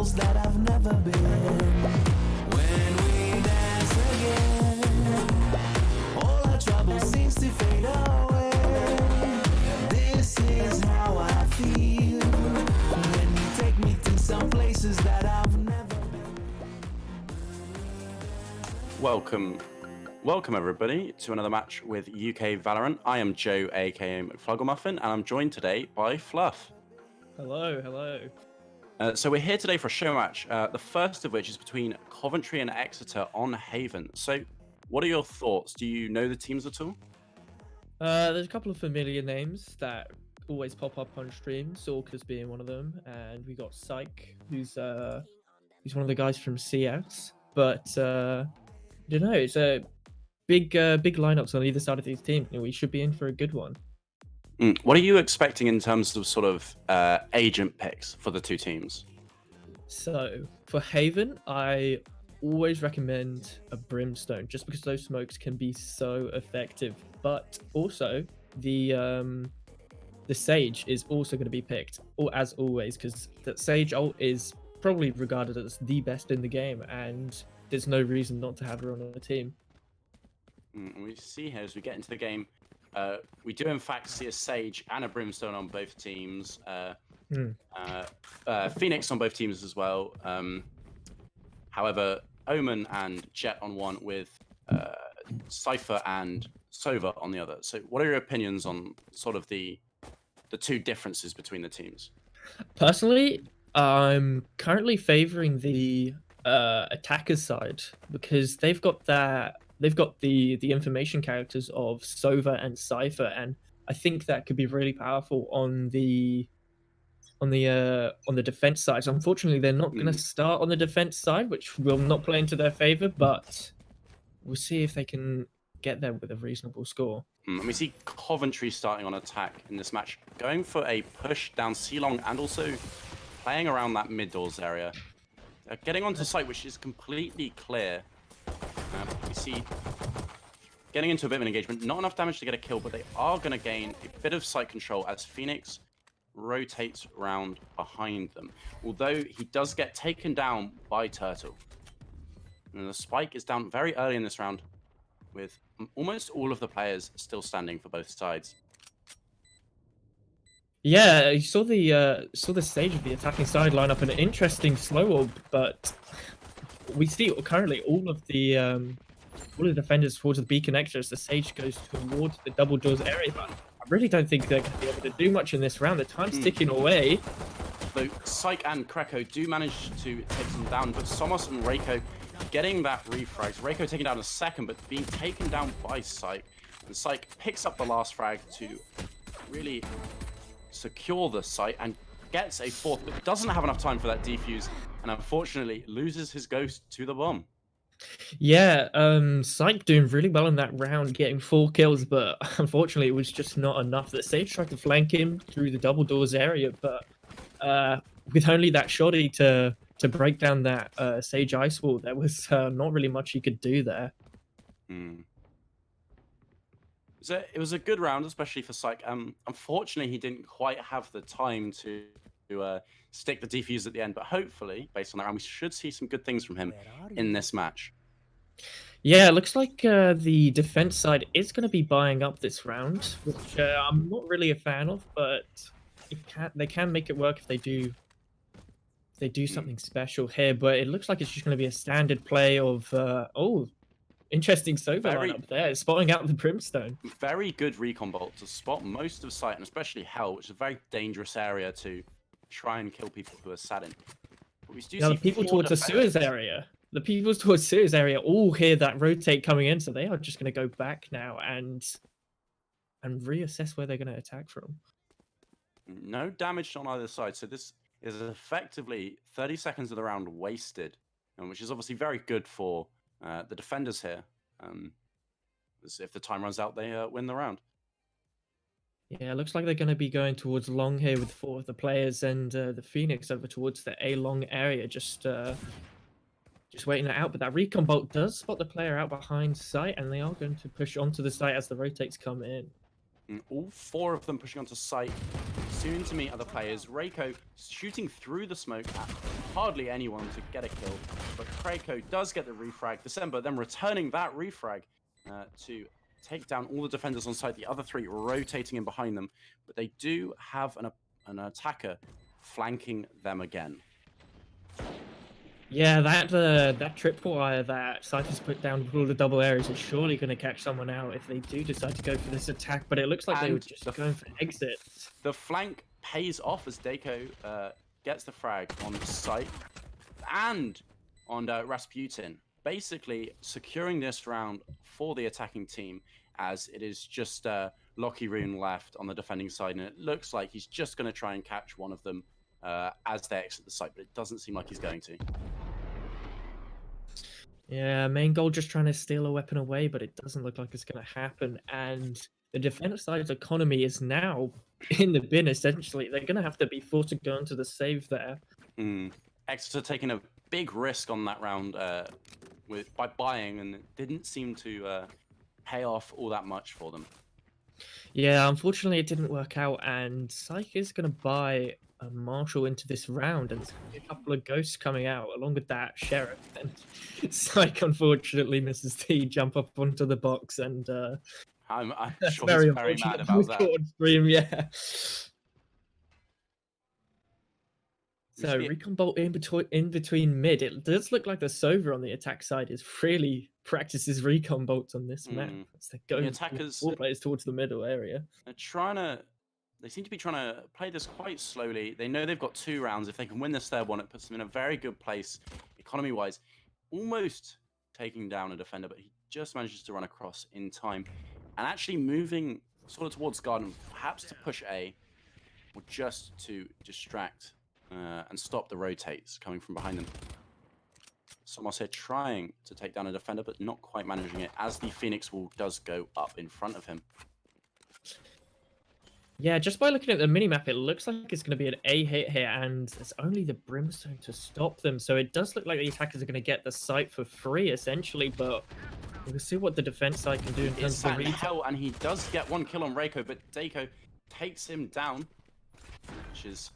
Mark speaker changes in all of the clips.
Speaker 1: levels that I've never been. When we dance again, all our trouble seems to fade away. This is how I feel when you take me to some places that I've never been.
Speaker 2: Welcome everybody to another match with UK Valorant. I am Joe, aka McFlugglemuffin, and I'm joined today by Fluff.
Speaker 3: Hello.
Speaker 2: So we're here today for a show match, the first of which is between Coventry and Exeter on Haven. So what are your thoughts? Do you know the teams at all?
Speaker 3: There's a couple of familiar names that always pop up on stream, Sorkas being one of them, and we got Psych, who's one of the guys from CS. But I don't know, it's a big lineups on either side of these teams, and we should be in for a good one.
Speaker 2: What are you expecting in terms of sort of agent picks for the two teams?
Speaker 3: So for Haven, I always recommend a Brimstone, just because those smokes can be so effective. But also the Sage is also going to be picked, or as always, because that Sage ult is probably regarded as the best in the game, and there's no reason not to have her on the team.
Speaker 2: We see here as we get into the game, we do in fact see a Sage and a Brimstone on both teams. Phoenix on both teams as well. However, Omen and Jet on one with Cypher and Sova on the other. So what are your opinions on sort of the two differences between the teams?
Speaker 3: Personally, I'm currently favoring the attackers side, because they've got the information characters of Sova and Cypher, and I think that could be really powerful on the defense side. So unfortunately, they're not going to start on the defense side, which will not play into their favor, but we'll see if they can get there with a reasonable score.
Speaker 2: And we see Coventry starting on attack in this match, going for a push down C-Long and also playing around that mid doors area. Getting onto site, which is completely clear. We see getting into a bit of an engagement, not enough damage to get a kill, but they are going to gain a bit of site control as Phoenix rotates around behind them. Although he does get taken down by Turtle. And the spike is down very early in this round, with almost all of the players still standing for both sides.
Speaker 3: Yeah, you saw the stage of the attacking side line up, an interesting slow orb, but we see currently all of the defenders towards the B connector as the Sage goes towards the double doors area. But I really don't think they're going to be able to do much in this round. The time's ticking away.
Speaker 2: So Psych and Kreko do manage to take them down, but Somos and Reiko getting that refrag. Reiko taken down a second, but being taken down by Psych. And Psych picks up the last frag to really secure the site and gets a fourth, but doesn't have enough time for that defuse, and unfortunately loses his ghost to the bomb.
Speaker 3: Yeah, Psych doing really well in that round, getting 4 kills, but unfortunately it was just not enough. The Sage tried to flank him through the double doors area, but with only that shoddy to break down that Sage ice wall, there was not really much he could do there.
Speaker 2: So it was a good round, especially for Psych. Unfortunately, he didn't quite have the time to stick the defuse at the end, but hopefully, based on that round, we should see some good things from him in this match.
Speaker 3: Yeah, it looks like the defense side is going to be buying up this round, which I'm not really a fan of, but they can make it work if they do something special here. But it looks like it's just going to be a standard play of interesting Sova lineup there, spotting out the Brimstone.
Speaker 2: Very good recon bolt to spot most of site, and especially Hell, which is a very dangerous area to try and kill people who are sat in. But we do see
Speaker 3: the people towards the sewers area. The people towards sewers area all hear that rotate coming in, so they are just going to go back now and reassess where they're going to attack from.
Speaker 2: No damage on either side, so this is effectively 30 seconds of the round wasted, which is obviously very good for the defenders here. If the time runs out, they win the round.
Speaker 3: Yeah, it looks like they're going to be going towards long here with 4 of the players, and the Phoenix over towards the A long area, just waiting it out. But that recon bolt does spot the player out behind site, and they are going to push onto the site as the rotates come in.
Speaker 2: And all 4 of them pushing onto site. soon to meet other players. Reiko shooting through the smoke at hardly anyone to get a kill, but Reiko does get the refrag. December then returning that refrag to take down all the defenders on site. The other three rotating in behind them, but they do have an attacker flanking them again.
Speaker 3: Yeah, that tripwire that Cypher's put down with all the double areas is surely going to catch someone out if they do decide to go for this attack, but it looks like they were just going for exit.
Speaker 2: The flank pays off as Dako gets the frag on site and on Rasputin, basically securing this round for the attacking team, as it is just Lockie Rune left on the defending side, and it looks like he's just going to try and catch one of them as they exit the site, but it doesn't seem like he's going to.
Speaker 3: Yeah, main goal just trying to steal a weapon away, but it doesn't look like it's going to happen. And the defense side's economy is now in the bin, essentially. They're going to have to be forced to go into the save there.
Speaker 2: Exeter taking a big risk on that round by buying, and it didn't seem to pay off all that much for them.
Speaker 3: Yeah, unfortunately it didn't work out, and Psyche is going to buy a Marshall into this round, and a couple of ghosts coming out along with that Sheriff. And Psyche unfortunately misses the jump up onto the box, and
Speaker 2: I'm
Speaker 3: that's
Speaker 2: sure
Speaker 3: very
Speaker 2: he's very mad about that.
Speaker 3: on stream, yeah. So recon bolt in between mid. It does look like the Sova on the attack side is really practices recon bolts on this map. As they go
Speaker 2: the attackers,
Speaker 3: 4 players towards the middle area.
Speaker 2: They seem to be trying to play this quite slowly. They know they've got 2 rounds. If they can win this third one, it puts them in a very good place, economy-wise. Almost taking down a defender, but he just manages to run across in time. And actually moving sort of towards Garden, perhaps to push A, or just to distract and stop the rotates coming from behind them. Somos here trying to take down a defender, but not quite managing it, as the Phoenix Wall does go up in front of him.
Speaker 3: Yeah, just by looking at the minimap, it looks like it's going to be an A hit here, and there's only the Brimstone to stop them. So it does look like the attackers are going to get the site for free, essentially, but we'll see what the defense side can do in terms of the
Speaker 2: hell, and he does get 1 kill on Reiko, but Dako takes him down, which is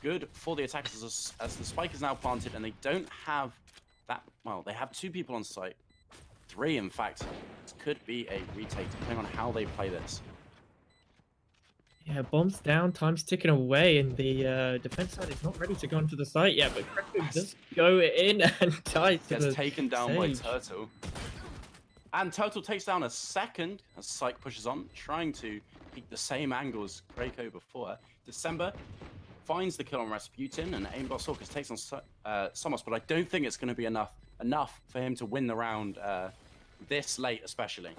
Speaker 2: good for the attackers as the spike is now planted, and they don't have that, well, they have 2 people on site. 3, in fact. This could be a retake, depending on how they play this.
Speaker 3: Yeah, bombs down, time's ticking away, and the defense side is not ready to go onto the site yet, but Crackle does go in and ties to
Speaker 2: Gets taken down by Turtle. And Turtle takes down a second as Psyche pushes on, trying to keep the same angle as Krakow before. December finds the kill on Rasputin, and Aimbot Sorkus takes on Somos, but I don't think it's going to be enough for him to win the round this late, especially.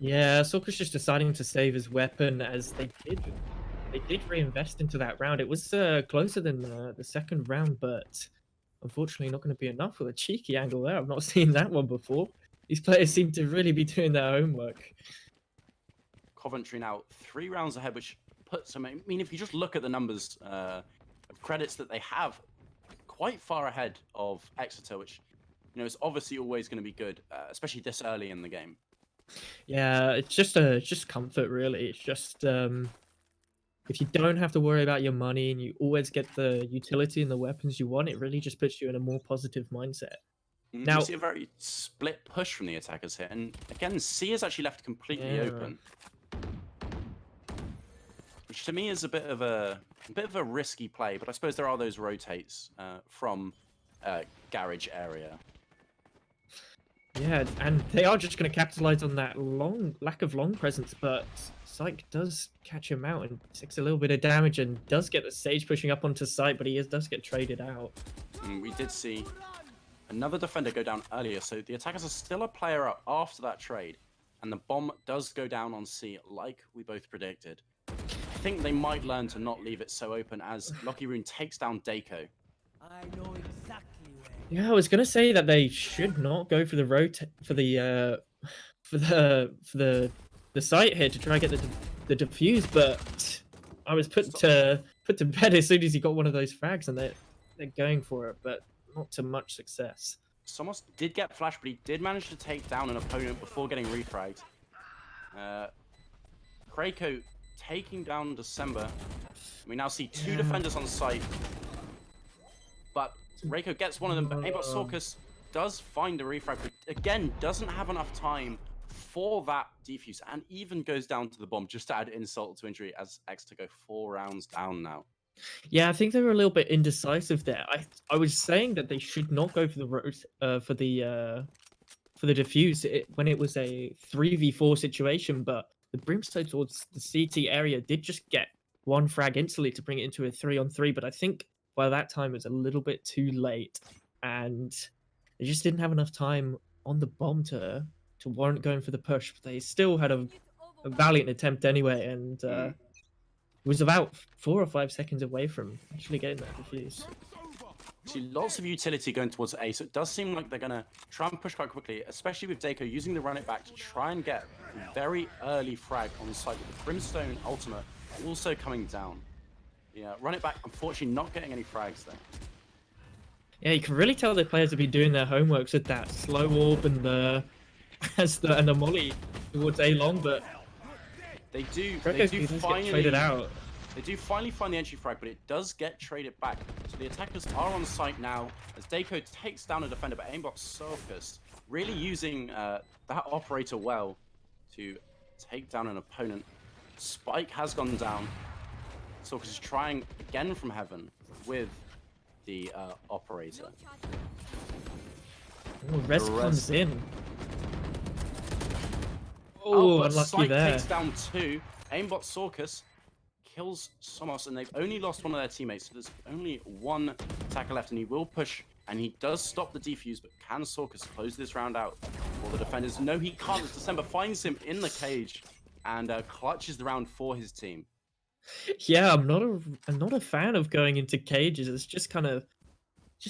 Speaker 3: Yeah, Sorkus just deciding to save his weapon, as they did reinvest into that round. It was closer than the second round, but unfortunately not going to be enough with a cheeky angle there. I've not seen that one before. These players seem to really be doing their homework.
Speaker 2: Coventry now 3 rounds ahead, which puts them, I mean, if you just look at the numbers of credits that they have, quite far ahead of Exeter, which, you know, is obviously always going to be good, especially this early in the game.
Speaker 3: Yeah, it's just comfort, really. It's just if you don't have to worry about your money and you always get the utility and the weapons you want, it really just puts you in a more positive mindset.
Speaker 2: Now, you see a very split push from the attackers here, and again, C is actually left completely open, which to me is a bit of a risky play. But I suppose there are those rotates from garage area.
Speaker 3: Yeah, and they are just going to capitalize on that lack of long presence, but Psyche does catch him out and takes a little bit of damage and does get the Sage pushing up onto site, but he does get traded out.
Speaker 2: We did see another defender go down earlier, so the attackers are still a player up after that trade, and the bomb does go down on C like we both predicted. I think they might learn to not leave it so open as Lockie Rune takes down Dako.
Speaker 1: I know exactly.
Speaker 3: Yeah, I was gonna say that they should not go for the the site here to try and get the defuse, but I was put to bed as soon as he got one of those frags, and they're going for it, but not to much success.
Speaker 2: Somos did get flash, but he did manage to take down an opponent before getting refragged. Krakow taking down December. We now see 2 defenders on site, but Reiko gets one of them, but Aimbot Sorkus does find the refrag, but again, doesn't have enough time for that defuse, and even goes down to the bomb just to add insult to injury as Exeter go 4 rounds down now.
Speaker 3: Yeah, I think they were a little bit indecisive there. I was saying that they should not go for the for the defuse when it was a 3v4 situation, but the Brimstone towards the CT area did just get 1 frag instantly to bring it into a 3-on-3, but I think by that time it was a little bit too late, and they just didn't have enough time on the bomb to warrant going for the push. But they still had a valiant attempt anyway, and was about 4 or 5 seconds away from actually getting that defuse.
Speaker 2: See lots of utility going towards A, so it does seem like they're going to try and push quite quickly, especially with Dako using the run it back to try and get a very early frag on the site with the Brimstone ultimate also coming down. Yeah, run it back, unfortunately not getting any frags there.
Speaker 3: Yeah, you can really tell the players have been doing their homeworks with that slow orb and the and the molly towards A long, but
Speaker 2: they do
Speaker 3: finally traded out.
Speaker 2: They do finally find the entry frag, but it does get traded back. So the attackers are on site now as Dako takes down a defender, but Aimbot Sorkus really using that operator well to take down an opponent. Spike has gone down. Sorkus is trying again from heaven with the operator.
Speaker 3: Oh, Res comes in. Oh, unlucky
Speaker 2: Spike
Speaker 3: there.
Speaker 2: takes down 2. Aimbot Sorkus kills Somos, and they've only lost one of their teammates, so there's only 1 attacker left, and he will push, and he does stop the defuse, but can Sorkus close this round out for the defenders? No, he can't, as December finds him in the cage, and clutches the round for his team.
Speaker 3: Yeah, I'm not a fan of going into cages. It's just kind of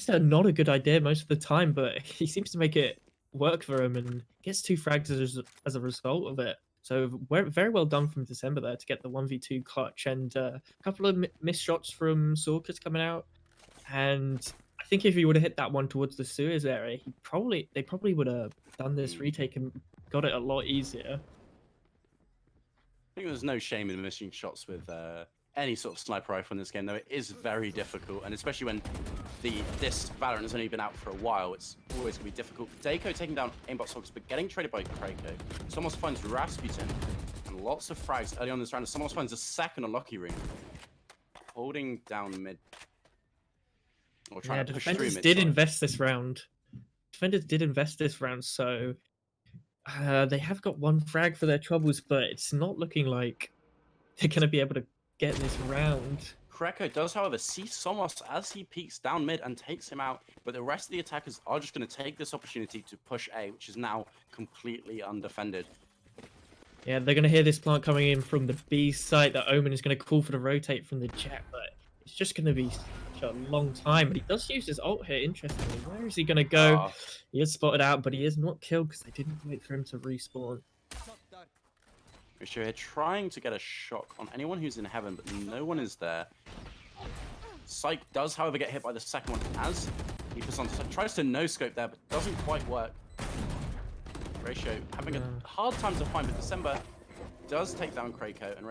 Speaker 3: not a good idea most of the time, but he seems to make it work for him and gets 2 frags as a result of it. So very well done from December there to get the 1v2 clutch, and a couple of missed shots from Sorkus coming out. And I think if he would have hit that one towards the sewers area, they probably would have done this retake and got it a lot easier.
Speaker 2: I think there's no shame in missing shots with any sort of sniper rifle in this game, though it is very difficult, and especially when this Valorant has only been out for a while, it's always going to be difficult. Dako taking down Aimbot Sorkus, but getting traded by Krakow. Somos finds Rasputin, and lots of frags early on this round. Somos finds a second unlucky ring, holding down mid. Or trying to push through mid.
Speaker 3: Defenders did invest this round. Defenders did invest this round, so they have got 1 frag for their troubles, but it's not looking like they're going to be able to get this round.
Speaker 2: Krakow does, however, see Somos as he peeks down mid and takes him out, but the rest of the attackers are just going to take this opportunity to push A, which is now completely undefended.
Speaker 3: Yeah, they're going to hear this plant coming in from the B site. The Omen is going to call for the rotate from the jet, but it's just going to be such a long time. But he does use his ult here, interestingly. Where is he going to go? He is spotted out, but he is not killed because they didn't wait for him to respawn.
Speaker 2: Risho here trying to get a shock on anyone who's in heaven, but no one is there. Psych does, however, get hit by the second one as he puts on, tries to no-scope there, but doesn't quite work. Ratio having a hard time to find, but December does take down Krakow, and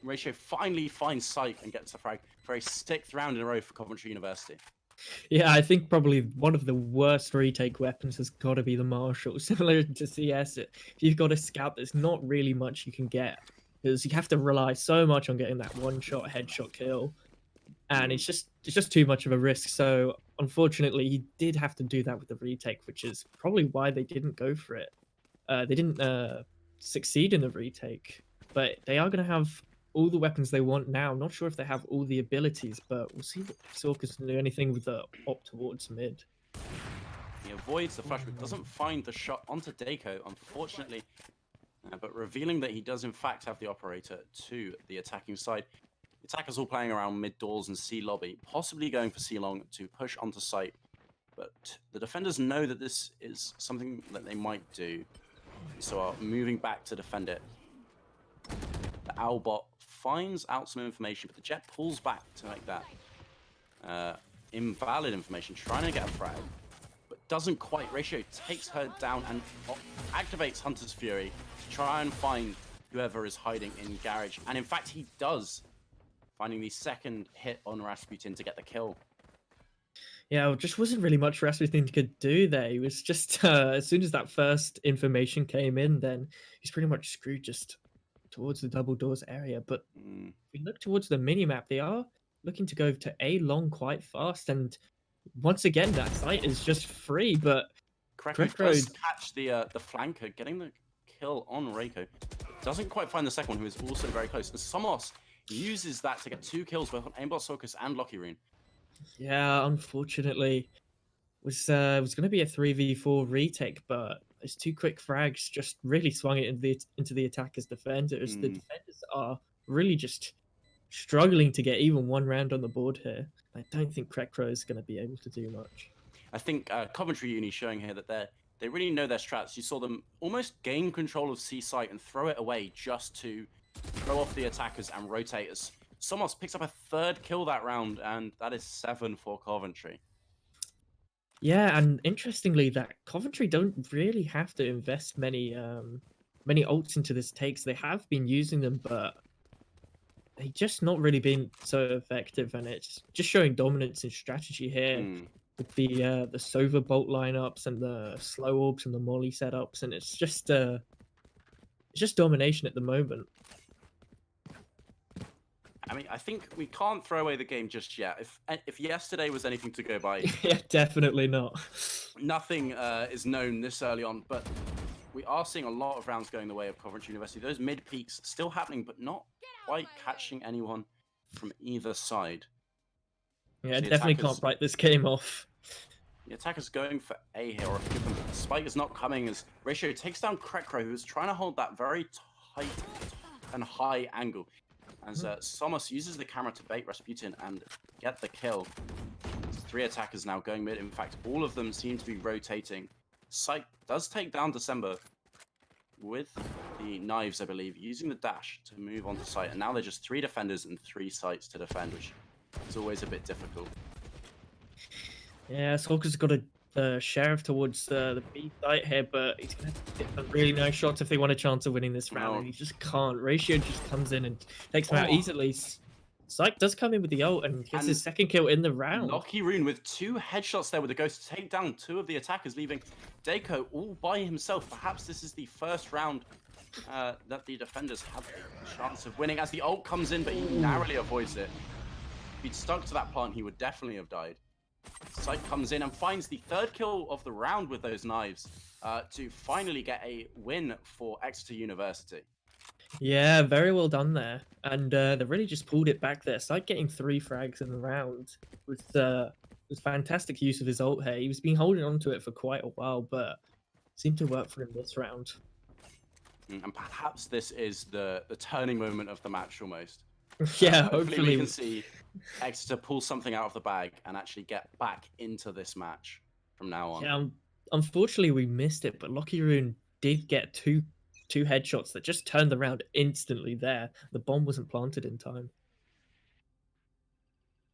Speaker 2: Ratio finally finds Psych and gets the frag for a 6th round in a row for Coventry University.
Speaker 3: Yeah, I think probably one of the worst retake weapons has got to be the Marshall. Similar to CS, if you've got a scout, there's not really much you can get, because you have to rely so much on getting that one-shot headshot kill, and it's just too much of a risk. So unfortunately, he did have to do that with the retake, which is probably why they didn't go for it. They didn't succeed in the retake, but they are going to have all the weapons they want now. I'm not sure if they have all the abilities, but we'll see if Sorkus can do anything with the op towards mid.
Speaker 2: He avoids the flash, but doesn't find the shot onto Dako, unfortunately. But revealing that he does in fact have the operator to the attacking side. The attackers all playing around mid doors and C lobby, possibly going for C long to push onto site. But the defenders know that this is something that they might do, so are moving back to defend it. The Owlbot finds out some information, but the jet pulls back to make that invalid information, trying to get a frag, but doesn't quite. Ratio takes her down and activates Hunter's Fury to try and find whoever is hiding in garage. And in fact, he does, finding the second hit on Rasputin to get the kill.
Speaker 3: Yeah, well, just wasn't really much Rasputin could do there. He was just as soon as that first information came in, then he's pretty much screwed just towards the double doors area. But
Speaker 2: Mm.
Speaker 3: if we look towards the mini map, they are looking to go to A long quite fast, and once again that site is just free. But
Speaker 2: Krekko
Speaker 3: Krekko-
Speaker 2: does catch the flanker, getting the kill on Reiko. Doesn't quite find the second one, who is also very close. And Somos uses that to get 2 kills both on Aimbot Sokus and Lucky Rune.
Speaker 3: yeah, unfortunately, was going to be a 3v4 retake, but those 2 quick frags just really swung it into the attacker's defenders. The defenders are really just struggling to get even one round on the board here. I don't think Krekro is going to be able to do much.
Speaker 2: I think Coventry Uni showing here that they really know their strats. You saw them almost gain control of C site and throw it away just to throw off the attackers and rotators. Somos picks up a 3rd kill that round, and that is 7 for Coventry.
Speaker 3: Yeah, and interestingly, that Coventry don't really have to invest many ults into this takes. They have been using them, but they just not really been so effective, and it's just showing dominance in strategy here with the Sova bolt lineups and the slow orbs and the molly setups, and it's just domination at the moment.
Speaker 2: I mean, I think we can't throw away the game just yet. If yesterday was anything to go by,
Speaker 3: Yeah, definitely not.
Speaker 2: nothing is known this early on, but we are seeing a lot of rounds going the way of Coventry University. Those mid peaks still happening, but not quite catching anyone from either side.
Speaker 3: Yeah,
Speaker 2: The
Speaker 3: definitely
Speaker 2: attackers-
Speaker 3: can't write this game off.
Speaker 2: The attacker's going for A here, or give them Spike is not coming as Ratio takes down Krekro, who's trying to hold that very tight and high angle. As Somos uses the camera to bait Rasputin and get the kill. 3 attackers now going mid. In fact, all of them seem to be rotating. Sight does take down December with the knives, I believe, using the dash to move onto site. And now they're just 3 defenders and 3 sites to defend, which is always a bit difficult.
Speaker 3: Yeah, Skulker's got a sheriff towards the B site here, but he's going to get some really nice shots if they want a chance of winning this round.
Speaker 2: No.
Speaker 3: And he just can't. Ratio just comes in and takes him out
Speaker 2: Oh.
Speaker 3: easily. Syke does come in with the ult and gets his
Speaker 2: And
Speaker 3: 2nd kill in the round.
Speaker 2: Lucky Rune with 2 headshots there with the Ghost to take down 2 of the attackers, leaving Deiko all by himself. Perhaps this is the first round that the defenders have a chance of winning as the ult comes in, but he narrowly avoids it. If he'd stuck to that plant, he would definitely have died. Sight comes in and finds the 3rd kill of the round with those knives to finally get a win for Exeter University.
Speaker 3: Yeah, very well done there. And they really just pulled it back there. Syke getting 3 frags in the round was fantastic use of his ult here. He was been holding on to it for quite a while, but seemed to work for him this round.
Speaker 2: And perhaps this is the turning moment of the match almost.
Speaker 3: Yeah,
Speaker 2: Hopefully we
Speaker 3: hopefully.
Speaker 2: can see Exeter pull something out of the bag and actually get back into this match from now on.
Speaker 3: Yeah, unfortunately we missed it, but Lucky Rune did get two headshots that just turned the round instantly there. The bomb wasn't planted in time.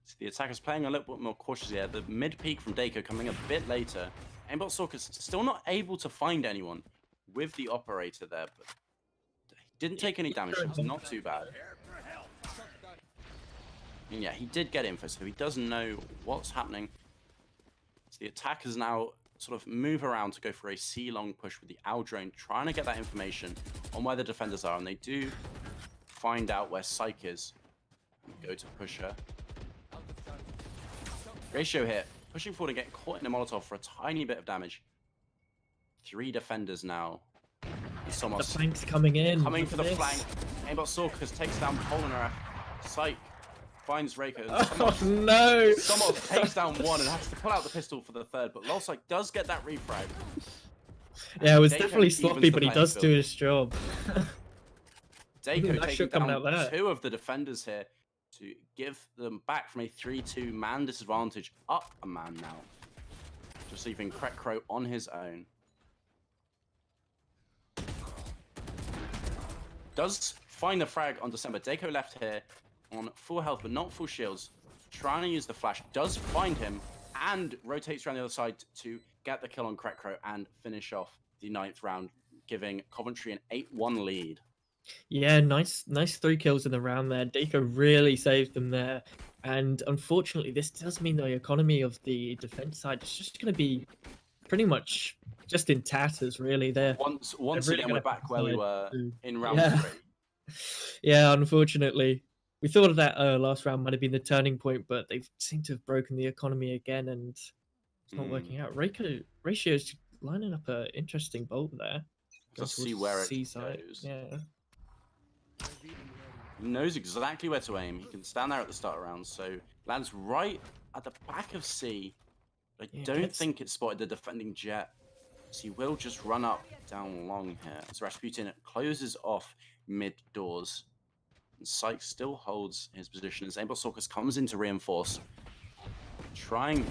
Speaker 2: So the attacker's playing a little bit more cautiously here. The mid peak from Deiko coming a bit later. Aimbot Stalker's still not able to find anyone with the operator there, but he didn't take any damage. It's not too bad. And yeah, he did get info, so he doesn't know what's happening. So the attackers now sort of move around to go for a C-long push with the owl drone, trying to get that information on where the defenders are, and they do find out where Syke is. And go to push her. Ratio here, pushing forward and getting caught in a Molotov for a tiny bit of damage. 3 defenders now.
Speaker 3: The
Speaker 2: Somos
Speaker 3: flank's coming in.
Speaker 2: coming for the
Speaker 3: Look at
Speaker 2: flank. Aimbot Sorkas takes down Polnareff. Syke finds Reiko.
Speaker 3: Oh no!
Speaker 2: Somos takes down 1 and has to pull out the pistol for the 3rd, but Lolsyke does get that refrag.
Speaker 3: Yeah, it was
Speaker 2: Deiko
Speaker 3: definitely
Speaker 2: evens
Speaker 3: sloppy,
Speaker 2: the
Speaker 3: but he
Speaker 2: playing
Speaker 3: does
Speaker 2: field.
Speaker 3: do his job.
Speaker 2: Deiko
Speaker 3: Nice
Speaker 2: taking
Speaker 3: shot coming
Speaker 2: down
Speaker 3: out there.
Speaker 2: 2 of the defenders here to give them back from a 3-2 man disadvantage up a man now. Just leaving Krekro on his own. Does find the frag on December. Deiko left here on full health but not full shields. Trying to use the flash. Does find him and rotates around the other side to get the kill on Krekro and finish off the 9th round, giving Coventry an 8-1 lead.
Speaker 3: Yeah, nice 3 kills in the round there. Deco really saved them there. And unfortunately, this does mean the economy of the defense side is just going to be pretty much just in tatters, really. They're
Speaker 2: Once
Speaker 3: really
Speaker 2: again,
Speaker 3: going
Speaker 2: we're
Speaker 3: to have to
Speaker 2: back where we
Speaker 3: decide
Speaker 2: were
Speaker 3: who.
Speaker 2: in round
Speaker 3: Yeah,
Speaker 2: 3.
Speaker 3: yeah. Unfortunately, we thought that last round might have been the turning point, but they seem to have broken the economy again, and it's not
Speaker 2: Hmm.
Speaker 3: working out. Ratio's lining up a interesting bolt there, going
Speaker 2: Let's see
Speaker 3: towards
Speaker 2: where it
Speaker 3: C side.
Speaker 2: goes.
Speaker 3: Yeah.
Speaker 2: He knows exactly where to aim. He can stand there at the start of round, so lands right at the back of C. I
Speaker 3: Yeah,
Speaker 2: don't
Speaker 3: gets
Speaker 2: think it spotted the defending jet. So he will just run up down long here. As Rasputin closes off mid doors. And Syke still holds his position as Aimbot Sorkus comes in to reinforce, trying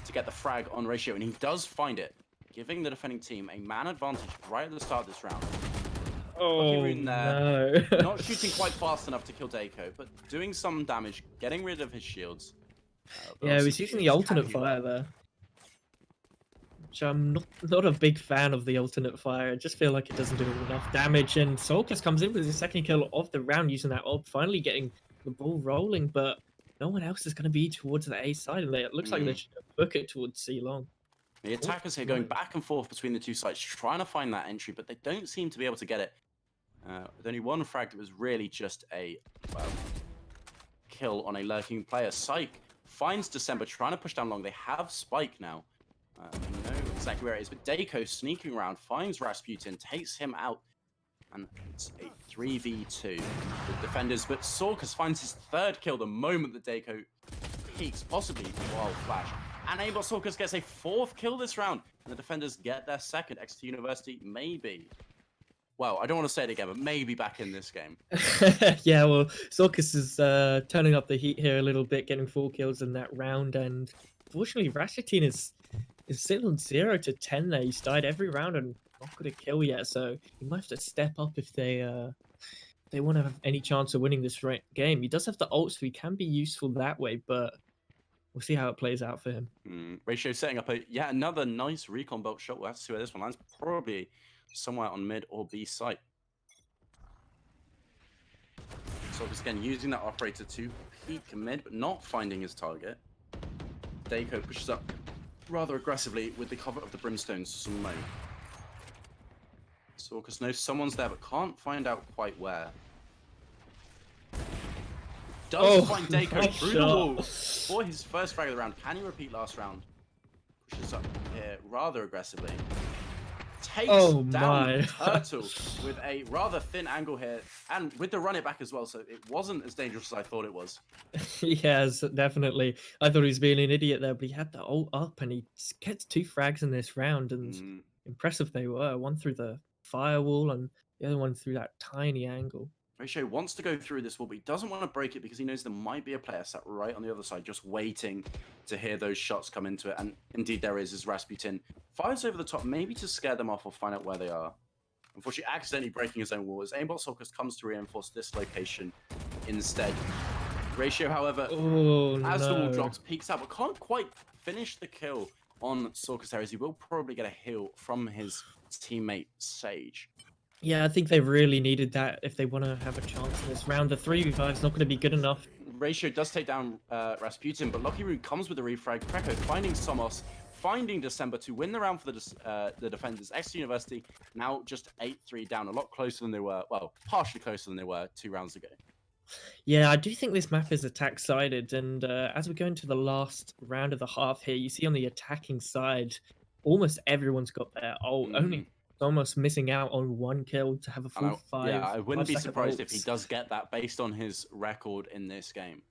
Speaker 2: to get the frag on Ratio, and he does find it, giving the defending team a man advantage right at the start of this round. Lucky
Speaker 3: Oh
Speaker 2: Rune there,
Speaker 3: no!
Speaker 2: not shooting quite fast enough to kill Deiko, but doing some damage, getting rid of his shields. But
Speaker 3: Yeah,
Speaker 2: also
Speaker 3: he's using the
Speaker 2: can
Speaker 3: alternate
Speaker 2: heal
Speaker 3: fire
Speaker 2: up.
Speaker 3: there. Which I'm not a big fan of the alternate fire. I just feel like it doesn't do enough damage. And Solkis comes in with his second kill of the round using that ult, finally getting the ball rolling. But no one else is going to be towards the A side, and it looks like they should book it towards C long.
Speaker 2: The attackers here
Speaker 3: no.
Speaker 2: going back and forth between the two sides, trying to find that entry, but they don't seem to be able to get it. With only one frag, it was really just a kill on a lurking player. Syke finds December trying to push down long. They have Spike now. They know exactly where it is, but Deiko sneaking around, finds Rasputin, takes him out, and it's a 3v2 with defenders. But Sorkus finds his third kill the moment that Deiko peaks, possibly while flash. And Aimbot Sorkus gets a fourth kill this round, and the defenders get their second. Exeter University maybe. Well, I don't want to say it again, but maybe back in this game.
Speaker 3: Yeah, well, Sorkus is turning up the heat here a little bit, getting 4 kills in that round, and fortunately, Rasputin is still on 0 to 10 there. He's died every round and not got a kill yet, so he might have to step up if they want to have any chance of winning this game. He does have the ult, so he can be useful that way, but we'll see how it plays out for him.
Speaker 2: Ratio setting up yet another nice recon bolt shot. We'll have to see where this one lands. Probably somewhere on mid or B site. So again, using that operator to peek mid, but not finding his target. Deiko pushes up rather aggressively with the cover of the Brimstone smoke. Sorkus knows someone's there, but can't find out quite where. Does find Deiko through the wall for his first frag of the round. Can he repeat last round? Pushes up here rather aggressively. Takes down Turtle with a rather thin angle here, and with the run it back as well, so it wasn't as dangerous as I thought it was.
Speaker 3: Yes, definitely. I thought he was being an idiot there, but he had the ult up and he gets 2 frags in this round, and impressive they were. One through the firewall and the other one through that tiny angle.
Speaker 2: Ratio wants to go through this wall, but he doesn't want to break it because he knows there might be a player sat right on the other side, just waiting to hear those shots come into it. And indeed there is, as Rasputin fires over the top, maybe to scare them off or find out where they are. Unfortunately, accidentally breaking his own wall as Aimbot Sorkus comes to reinforce this location instead. Ratio, however, as the wall drops, peeks out, but can't quite finish the kill on Sorkus there, as he will probably get a heal from his teammate Sage.
Speaker 3: Yeah, I think they really needed that if they want to have a chance in this round. The 3v5 is not going to be good enough.
Speaker 2: Ratio does take down Rasputin, but Lucky Rune comes with the refrag. Kreko finding Somos, finding December to win the round for the defenders. Exeter University now just 8-3 down, a lot closer than they were, well, partially closer than they were 2 rounds ago.
Speaker 3: Yeah, I do think this map is attack-sided, and as we go into the last round of the half here, you see on the attacking side, almost everyone's got their ult. Only almost missing out on 1 kill to have a full 5.
Speaker 2: Yeah, I wouldn't be surprised
Speaker 3: ults.
Speaker 2: if he does get that based on his record in this game.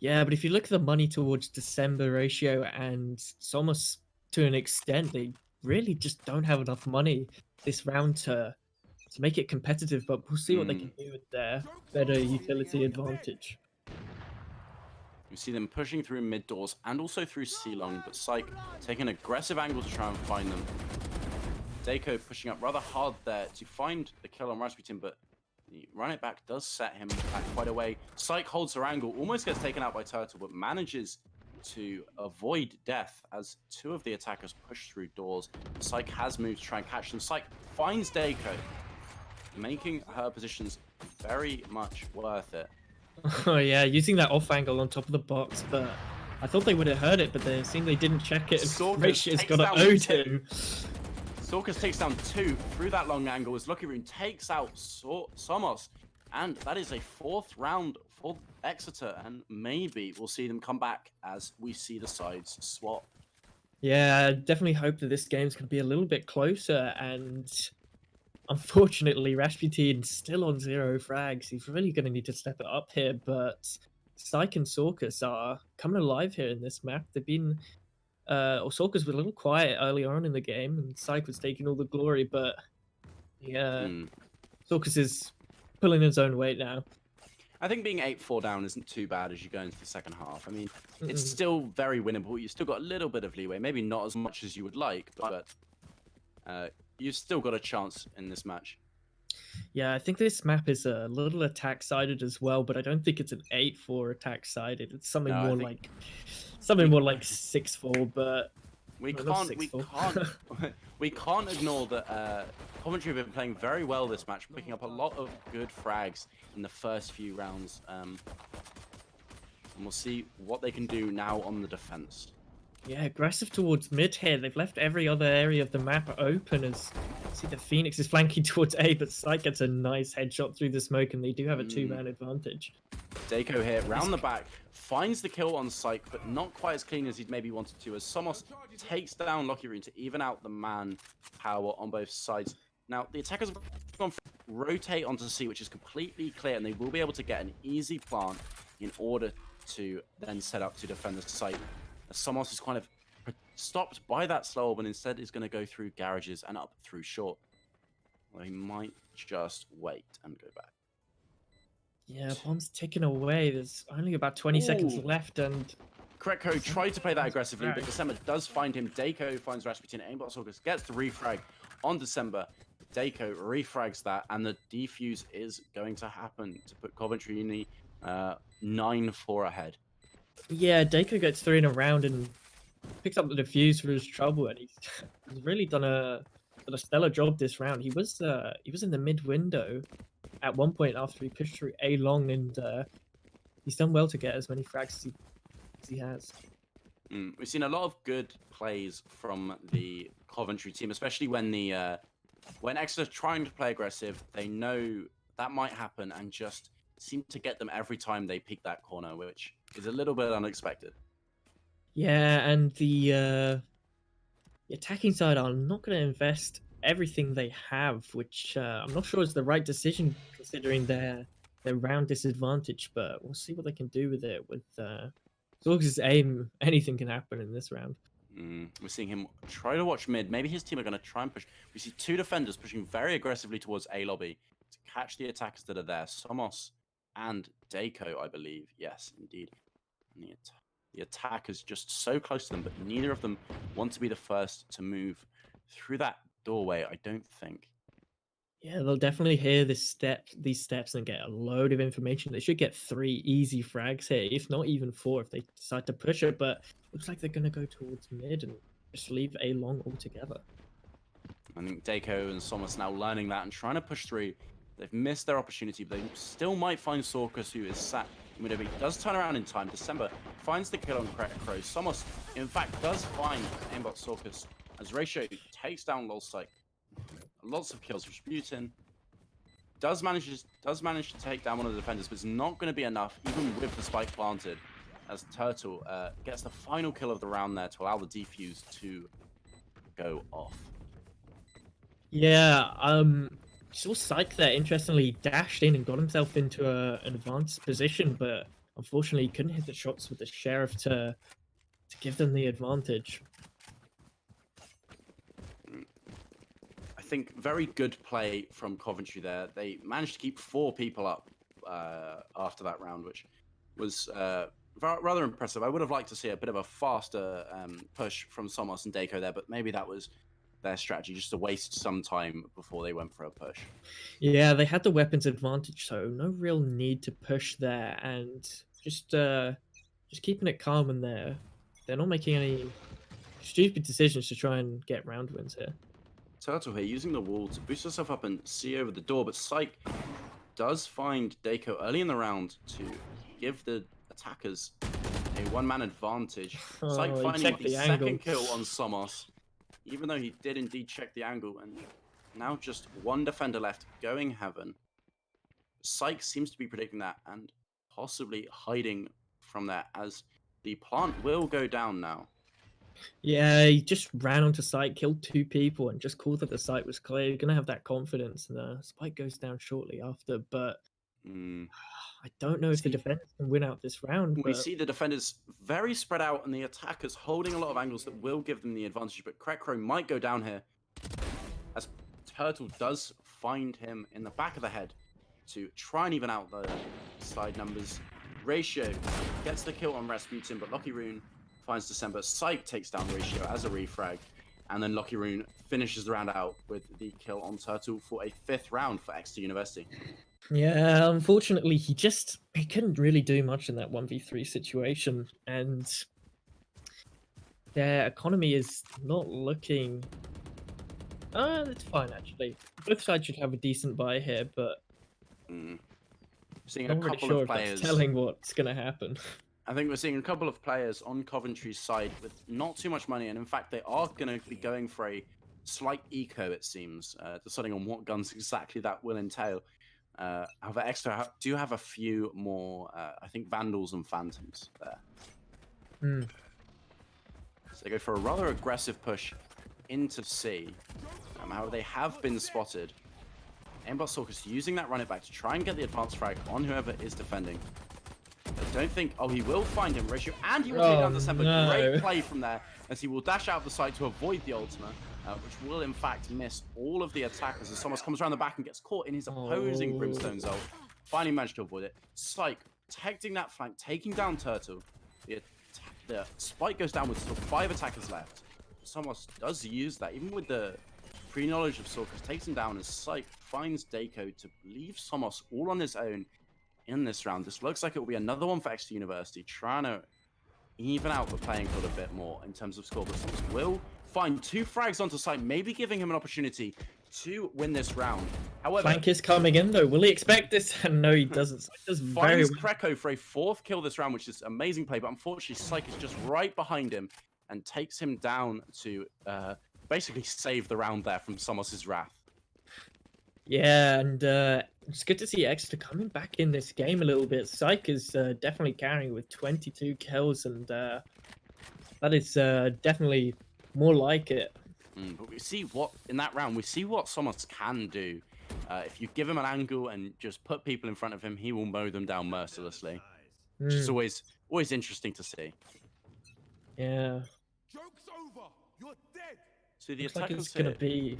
Speaker 3: Yeah, but if you look at the money towards December Ratio and Somos to an extent, they really just don't have enough money this round to make it competitive, but we'll see what they can do with their better utility advantage.
Speaker 2: You see them pushing through mid doors and also through C-Long, but Syke taking an aggressive angle to try and find them. Deiko pushing up rather hard there to find the kill on Rasputin, but the run it back does set him back quite a way. Syke holds her angle, almost gets taken out by Turtle, but manages to avoid death as 2 of the attackers push through doors. Syke has moved to try and catch them. Syke finds Deiko. making her positions very much worth it.
Speaker 3: Oh yeah, using that off angle on top of the box, but I thought they would have heard it, but they seemed they didn't check it. And
Speaker 2: Sorkas
Speaker 3: Ratio's
Speaker 2: takes
Speaker 3: got to
Speaker 2: down
Speaker 3: ode
Speaker 2: two.
Speaker 3: him.
Speaker 2: Sorkas takes down 2 through that long angle as Lucky Rune takes out Somos. And that is a 4th round for Exeter, and maybe we'll see them come back as we see the sides swap.
Speaker 3: Yeah, I definitely hope that this game's going to be a little bit closer, and unfortunately, Rasputin's still on 0 frags. He's really going to need to step it up here, but Syke and Sorkus are coming alive here in this map. They've been, Sorkus was a little quiet earlier on in the game, and Syke was taking all the glory, but yeah, Sorkus is pulling his own weight now.
Speaker 2: I think being 8-4 down isn't too bad as you go into the second half. I mean, it's still very winnable. You've still got a little bit of leeway, maybe not as much as you would like, but you've still got a chance in this match.
Speaker 3: Yeah, I think this map is a little attack-sided as well, but I don't think it's an 8-4 attack-sided. It's something
Speaker 2: No, I
Speaker 3: more
Speaker 2: think-
Speaker 3: like 6-4, but
Speaker 2: We
Speaker 3: well, not
Speaker 2: can't,
Speaker 3: 6-4.
Speaker 2: we can't ignore that Coventry have been playing very well this match, picking up a lot of good frags in the first few rounds. And we'll see what they can do now on the defense.
Speaker 3: Yeah, aggressive towards mid here. They've left every other area of the map open as see the Phoenix is flanking towards A, but Syke gets a nice headshot through the smoke and they do have a 2-man advantage.
Speaker 2: Dako here, round the back, finds the kill on Syke, but not quite as clean as he'd maybe wanted to, as Somos takes down Lucky Rune to even out the man power on both sides. Now, the attackers have gone for rotate onto C, which is completely clear, and they will be able to get an easy plant in order to then set up to defend the site. Somos is kind of stopped by that slow, but instead is going to go through garages and up through short. Well, he might just wait and go back.
Speaker 3: Yeah, bomb's ticking away. There's only about 20 seconds
Speaker 2: Ooh.
Speaker 3: left, and
Speaker 2: Kretko tried to play that aggressively, but December does find him. Dako finds Rasputin. Aimbot Sorkus gets the refrag on December. Dako refrags that, and the defuse is going to happen to put Coventry in the 9-4 ahead.
Speaker 3: yeah, Dako gets 3 in a round and picks up the defuse for his trouble, and he's really done a stellar job this round. He was in the mid window at one point after he pushed through A long, and he's done well to get as many frags as he has.
Speaker 2: We've seen a lot of good plays from the Coventry team, especially when when Exeter trying to play aggressive, they know that might happen and just seem to get them every time they peek that corner, which is a little bit unexpected.
Speaker 3: Yeah, and the attacking side are not going to invest everything they have, which I'm not sure is the right decision considering their round disadvantage, but we'll see what they can do with it. With Zorg's aim, anything can happen in this round.
Speaker 2: We're seeing him try to watch mid. Maybe his team are going to try and push. We see 2 defenders pushing very aggressively towards A lobby to catch the attackers that are there. Somos and Dako, I believe. Yes, indeed. And the attack is just so close to them, but neither of them want to be the first to move through that doorway, I don't think.
Speaker 3: Yeah, they'll definitely hear these steps and get a load of information. They should get 3 easy frags here, if not even 4 if they decide to push it, but looks like they're going to go towards mid and just leave A long altogether.
Speaker 2: I think Dako and Somos now learning that and trying to push through. They've missed their opportunity, but they still might find Sorkus, who is sat in middle. He does turn around in time. December finds the kill on Kretko. Somos, in fact, does find aimbot Sorkus as Ratio takes down Lolsyke. Lots of kills. Rasputin does manage to take down one of the defenders, but it's not going to be enough, even with the spike planted, as Turtle gets the final kill of the round there to allow the defuse to go off.
Speaker 3: Yeah, saw Syke there, interestingly, dashed in and got himself into an advanced position, but unfortunately he couldn't hit the shots with the Sheriff to give them the advantage.
Speaker 2: I think very good play from Coventry there. They managed to keep 4 people up after that round, which was rather impressive. I would have liked to see a bit of a faster push from Somos and Dako there, but maybe that was their strategy, just to waste some time before they went for a push.
Speaker 3: Yeah, they had the weapons advantage, so no real need to push there, and just keeping it calm in there. They're not making any stupid decisions to try and get round wins here.
Speaker 2: Turtle here using the wall to boost herself up and see over the door, but Psych does find Dako early in the round to give the attackers a one-man advantage. Psych
Speaker 3: Oh, he
Speaker 2: finding
Speaker 3: checked
Speaker 2: the
Speaker 3: the
Speaker 2: second
Speaker 3: angle.
Speaker 2: kill on Somos, even though he did indeed check the angle, and now just one defender left going heaven. Psych seems to be predicting that and possibly hiding from that as the plant will go down now.
Speaker 3: Yeah, he just ran onto site, killed 2 people, and just called that the site was clear. You're gonna have that confidence, and Spike goes down shortly after. But I don't know if the
Speaker 2: See-
Speaker 3: defense can win out this round.
Speaker 2: We
Speaker 3: But
Speaker 2: see the defenders very spread out and the attackers holding a lot of angles that will give them the advantage, but Krekro might go down here as Turtle does find him in the back of the head to try and even out the side numbers. Ratio gets the kill on Rasputin, but Lucky Rune finds December. Psych takes down Ratio as a refrag, and then Lucky Rune finishes the round out with the kill on Turtle for a 5th round for Exeter University.
Speaker 3: yeah, unfortunately, he couldn't really do much in that 1v3 situation, and their economy is not looking. It's fine actually. Both sides should have a decent buy here, but
Speaker 2: Seeing
Speaker 3: I'm
Speaker 2: a
Speaker 3: not really
Speaker 2: couple
Speaker 3: sure
Speaker 2: of
Speaker 3: if
Speaker 2: players.
Speaker 3: that's telling what's gonna happen.
Speaker 2: I think we're seeing a couple of players on Coventry's side with not too much money, and in fact, they are going to be going for a slight eco, it seems, deciding on what guns exactly that will entail. However, Exeter do have a few more, I think, Vandals and Phantoms there. So they go for a rather aggressive push into C. However, they have been spotted. Aimbot Stalkers using that run it back to try and get the advanced frag on whoever is defending. I don't think... Oh, he will find him, Ratio, and he will take down December.
Speaker 3: No.
Speaker 2: Great play from there, as he will dash out of the site to avoid the ultimate, which will, in fact, miss all of the attackers as Somos comes around the back and gets caught in his opposing Brimstone ult. Finally managed to avoid it. Psych, protecting that flank, taking down Turtle. The Spike goes down with still 5 attackers left. Somos does use that, even with the pre-knowledge of Sorkas, takes him down as Psych finds Dako to leave Somos all on his own in this round. This looks like it will be another one for Exeter University, trying to even out the playing field a bit more in terms of score, but Somos will find 2 frags onto site, maybe giving him an opportunity to win this round. However,
Speaker 3: Flank is coming in though. Will he expect this? No, he doesn't. Psych does very
Speaker 2: finds
Speaker 3: well.
Speaker 2: Kreko for a 4th kill this round, which is amazing play, but unfortunately Psych is just right behind him and takes him down to basically save the round there from Somos' wrath.
Speaker 3: Yeah, and it's good to see Exeter coming back in this game a little bit. Psych is definitely carrying with 22 kills, and that is definitely more like it.
Speaker 2: But we see what, in that round, we see what Somos can do. If you give him an angle and just put people in front of him, he will mow them down mercilessly. Which is always interesting to see.
Speaker 3: Yeah.
Speaker 4: Joke's over. You're dead.
Speaker 2: So the
Speaker 3: Looks like
Speaker 2: attackers
Speaker 3: it's gonna
Speaker 2: here
Speaker 3: be.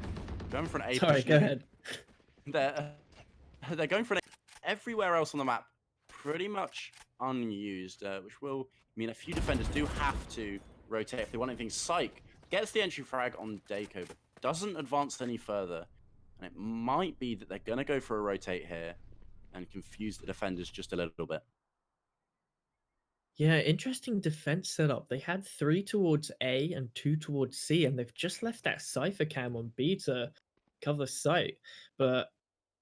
Speaker 2: going for an A
Speaker 3: Sorry,
Speaker 2: push
Speaker 3: go
Speaker 2: here.
Speaker 3: ahead.
Speaker 2: They're going for an everywhere else on the map, pretty much unused, which will mean a few defenders do have to rotate if they want anything. Psych gets the entry frag on Dako, but doesn't advance any further. And it might be that they're going to go for a rotate here and confuse the defenders just a little bit.
Speaker 3: Yeah, interesting defense setup. They had 3 towards A and 2 towards C, and they've just left that cipher cam on B to cover site. But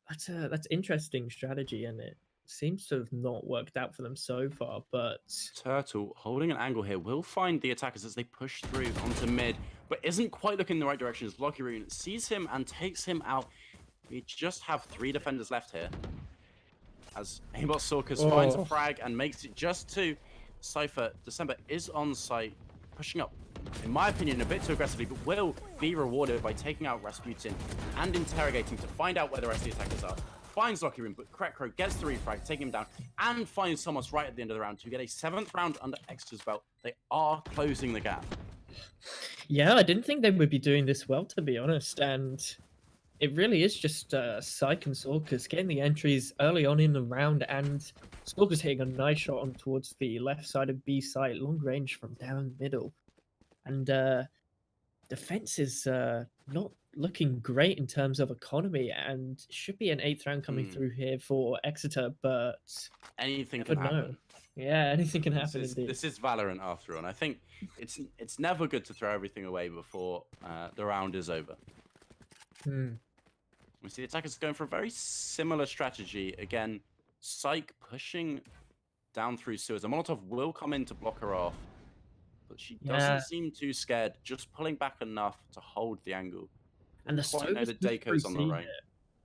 Speaker 3: that's interesting strategy, and it seems to have not worked out for them so far. But
Speaker 2: Turtle holding an angle here will find the attackers as they push through onto mid, but isn't quite looking in the right direction as Lucky Rune sees him and takes him out. We just have 3 defenders left here. As Aimbot Sorkas finds a frag and makes it just 2. Cypher, December is on site, pushing up, in my opinion, a bit too aggressively, but will be rewarded by taking out Rasputin and interrogating to find out where the rest of the attackers are. Finds Lucky Rune, but Krekro gets the refrag, taking him down, and finds Somos right at the end of the round to get a 7th round under Exeter's belt. They are closing the gap.
Speaker 3: yeah, I didn't think they would be doing this well, to be honest. And it really is just Psych and Sorkas getting the entries early on in the round, and Sorkas hitting a nice shot on towards the left side of B site, long range from down the middle. And defense is not looking great in terms of economy, and should be an 8th round coming through here for Exeter, but
Speaker 2: Anything
Speaker 3: never
Speaker 2: can
Speaker 3: know.
Speaker 2: happen.
Speaker 3: Yeah, anything can happen indeed.
Speaker 2: This is Valorant after all, and I think it's never good to throw everything away before the round is over.
Speaker 3: Hmm.
Speaker 2: We see the attackers going for a very similar strategy. Again, Psyche pushing down through sewers. A Molotov will come in to block her off, but she doesn't
Speaker 3: Yeah,
Speaker 2: seem too scared, just pulling back enough to hold the angle.
Speaker 3: and the
Speaker 2: Doesn't quite know
Speaker 3: Sova's
Speaker 2: that
Speaker 3: pushed through
Speaker 2: Daco's on the
Speaker 3: C
Speaker 2: right.
Speaker 3: here.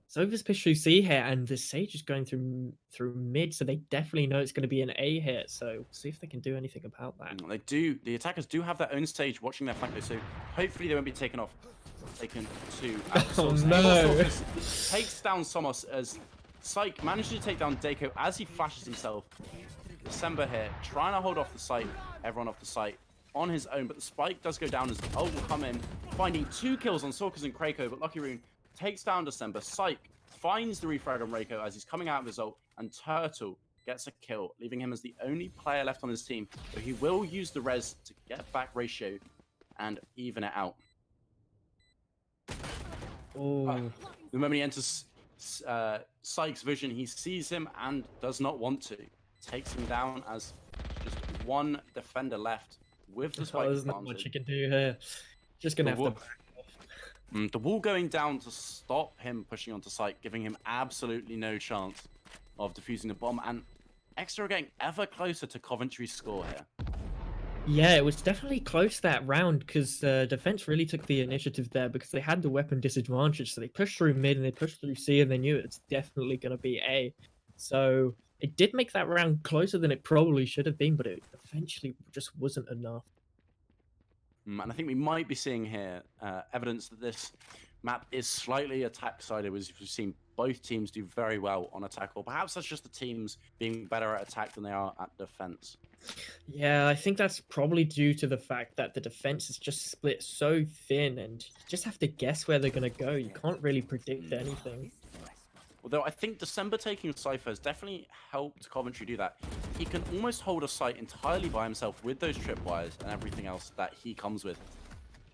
Speaker 3: Sova's pushed through C here, and the Sage is going through mid, so they definitely know it's going to be an A hit. So we'll see if they can do anything about that.
Speaker 2: They do. The attackers do have their own stage watching their flank, though, so hopefully they won't be taken to
Speaker 3: Oh
Speaker 2: outsource.
Speaker 3: no!
Speaker 2: Takes down Somos as Psyche manages to take down Daco as he flashes himself. December here, trying to hold off the site, everyone off the site on his own, but the spike does go down as Ult will come in, finding 2 kills on Sorkers and Krako, but Lucky Rune takes down December. Psyche finds the refrag on Reiko as he's coming out of his ult, and Turtle gets a kill, leaving him as the only player left on his team, but he will use the res to get back Ratio and even it out.
Speaker 3: Oh,
Speaker 2: The moment he enters Psyche's vision, he sees him and does not want to. Takes him down as just one defender left with the spike
Speaker 3: there's not much
Speaker 2: planted.
Speaker 3: you can do here. Just gonna have to.
Speaker 2: The wall going down to stop him pushing onto Psyche, giving him absolutely no chance of defusing the bomb. And Exeter are getting ever closer to Coventry's score here.
Speaker 3: Yeah, it was definitely close that round because defense really took the initiative there because they had the weapon disadvantage. So they pushed through mid and they pushed through C, and they knew it's definitely going to be A. So it did make that round closer than it probably should have been, but it eventually just wasn't enough.
Speaker 2: And I think we might be seeing here evidence that this map is slightly attack-sided, as we've seen both teams do very well on attack, or perhaps that's just the teams being better at attack than they are at defense.
Speaker 3: Yeah, I think that's probably due to the fact that the defense is just split so thin, and you just have to guess where they're going to go. You can't really predict anything.
Speaker 2: Although I think December taking Cypher has definitely helped Coventry do that. He can almost hold a site entirely by himself with those tripwires and everything else that he comes with.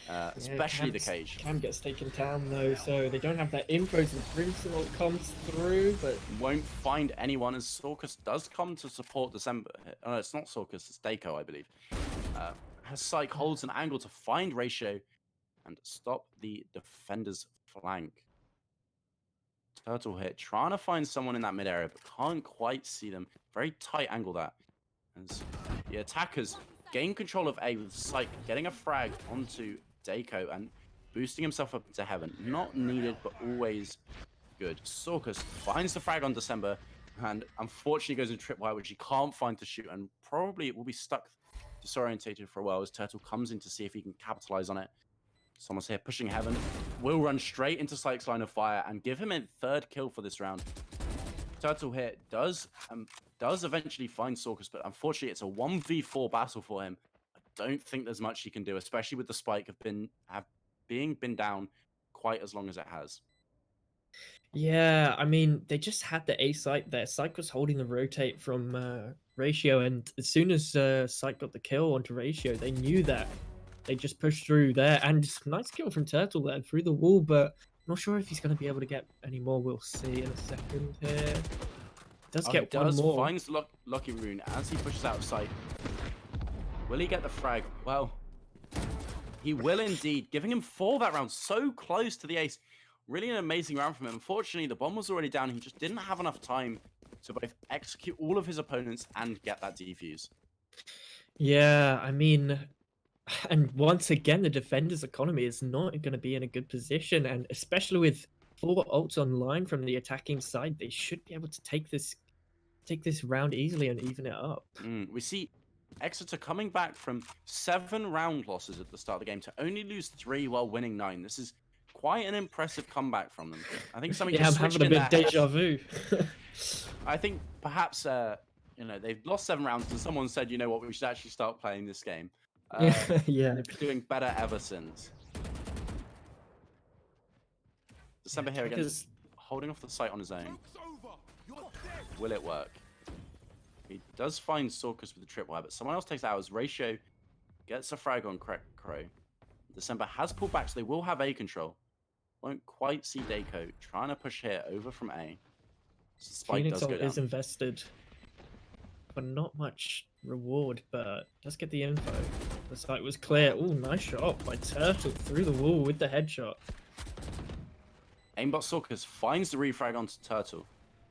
Speaker 2: Especially the cage.
Speaker 3: Cam gets taken down though, so they don't have that info, so Brimstone comes through, but
Speaker 2: Won't find anyone as Sorkus does come to support December. Oh, no, it's not Sorkus, it's Daco, I believe. As Psyche holds an angle to find Ratio and stop the defender's flank. Turtle hit, trying to find someone in that mid area, but can't quite see them. Very tight angle that. As the attackers gain control of A with Psyche getting a frag onto Daco and boosting himself up to heaven. Not needed, but always good. Sorkus finds the frag on December and unfortunately goes in tripwire, which he can't find to shoot, and probably will be stuck disorientated for a while as Turtle comes in to see if he can capitalize on it. Someone's here pushing heaven. Will run straight into Psyche's line of fire and give him a 3rd kill for this round. Turtle here does eventually find Sorkus, but unfortunately it's a 1v4 battle for him. I don't think there's much he can do, especially with the spike being down quite as long as it has.
Speaker 3: yeah, I mean, they just had the A site there. Psyche was holding the rotate from Ratio, and as soon as Psyche got the kill onto Ratio, they knew that. They just pushed through there, and nice kill from Turtle there through the wall, but not sure if he's going to be able to get any more. We'll see in a second here. Does get one more.
Speaker 2: Finds Lucky Rune as he pushes out of sight. Will he get the frag? Well, he will indeed, giving him 4 that round, so close to the ace. Really an amazing round from him. Unfortunately, the bomb was already down. He just didn't have enough time to both execute all of his opponents and get that defuse.
Speaker 3: Yeah, I mean, and once again, the defender's economy is not going to be in a good position, and especially with 4 ults online from the attacking side, they should be able to take this round easily and even it up.
Speaker 2: We see Exeter coming back from 7 round losses at the start of the game to only lose 3 while winning 9. This is quite an impressive comeback from them. I think something
Speaker 3: Yeah, I'm
Speaker 2: just switched
Speaker 3: having a
Speaker 2: in
Speaker 3: bit
Speaker 2: their
Speaker 3: deja
Speaker 2: heads.
Speaker 3: vu.
Speaker 2: I think perhaps they've lost 7 rounds and someone said, you know what, we should actually start playing this game.
Speaker 3: Yeah.
Speaker 2: They've been doing better ever since. December here again,
Speaker 3: Attackers-
Speaker 2: holding off the site on his own.
Speaker 4: Joke's over. You're dead.
Speaker 2: Will it work? He does find Sorkus with the tripwire, but someone else takes out as Ratio gets a frag on Crow. December has pulled back, so they will have A control. Won't quite see Daco trying to push here over from A. Spike
Speaker 3: Phoenix
Speaker 2: does go
Speaker 3: ult
Speaker 2: down.
Speaker 3: is invested, but not much reward, but does get the info. The site was clear. Oh, nice shot by Turtle through the wall with the headshot.
Speaker 2: Aimbot Sorkus finds the refrag onto Turtle,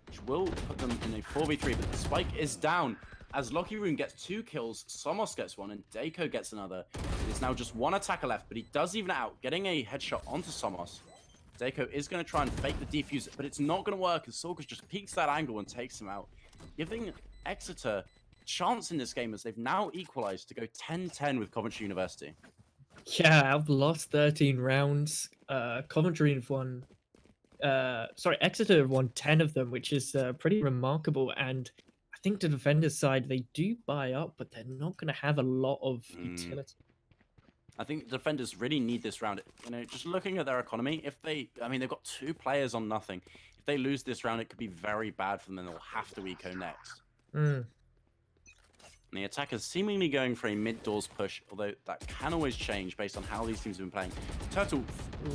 Speaker 2: which will put them in a 4v3, but the spike is down as Lucky Rune gets 2 kills, Somos gets 1, and Dako gets another. It is now just 1 attacker left, but he does even out, getting a headshot onto Somos. Dako is going to try and fake the defuse, but it's not going to work as Sorkus just peeks that angle and takes him out, giving Exeter a chance in this game as they've now equalized to go 10-10 with Coventry University.
Speaker 3: Yeah, out of the last 13 rounds, Coventry have won. Exeter have won 10 of them, which is pretty remarkable. And I think the defenders' side, they do buy up, but they're not going to have a lot of utility.
Speaker 2: I think the defenders really need this round. You know, just looking at their economy, they've got 2 players on nothing. If they lose this round, it could be very bad for them, and they'll have to eco next. And the attackers seemingly going for a mid-doors push, although that can always change based on how these teams have been playing. Turtle